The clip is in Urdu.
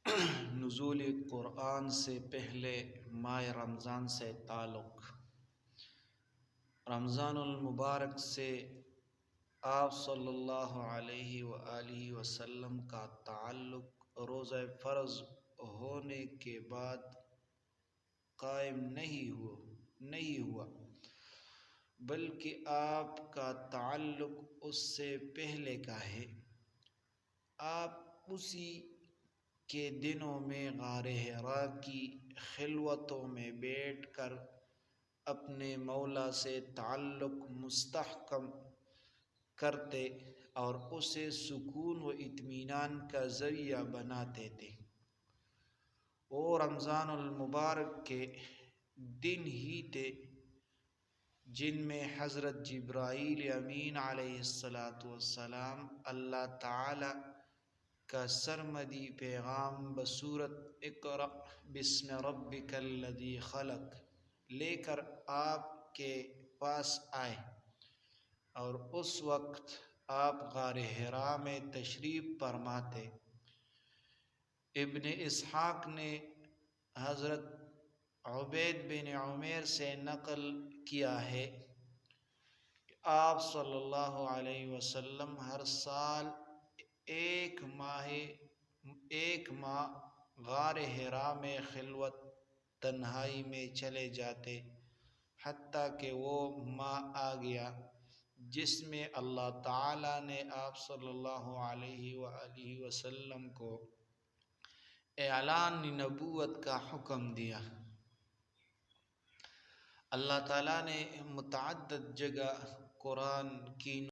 نزول قرآن سے پہلے ماہ رمضان سے تعلق۔ رمضان المبارک سے آپ صلی اللہ علیہ وآلہ وسلم کا تعلق روزہ فرض ہونے کے بعد قائم نہیں ہوا بلکہ آپ کا تعلق اس سے پہلے کا ہے۔ آپ اسی کے دنوں میں غار حرا کی خلوتوں میں بیٹھ کر اپنے مولا سے تعلق مستحکم کرتے اور اسے سکون و اطمینان کا ذریعہ بناتے تھے۔ وہ رمضان المبارک کے دن ہی تھے جن میں حضرت جبرائیل امین علیہ السلام اللہ تعالی کا سرمدی پیغام بصورت اقرأ بسم ربک الذی خلق لے کر آپ کے پاس آئے، اور اس وقت آپ غار حرا میں تشریف فرما تھے۔ ابن اسحاق نے حضرت عبید بن عمیر سے نقل کیا ہے کہ آپ صلی اللہ علیہ وسلم ہر سال ایک ماہ غار حرا میں خلوت تنہائی میں چلے جاتے، حتیٰ کہ وہ ماہ آ گیا جس میں اللہ تعالیٰ نے آپ صلی اللہ علیہ وآلہ وسلم کو اعلان نبوت کا حکم دیا۔ اللہ تعالیٰ نے متعدد جگہ قرآن کی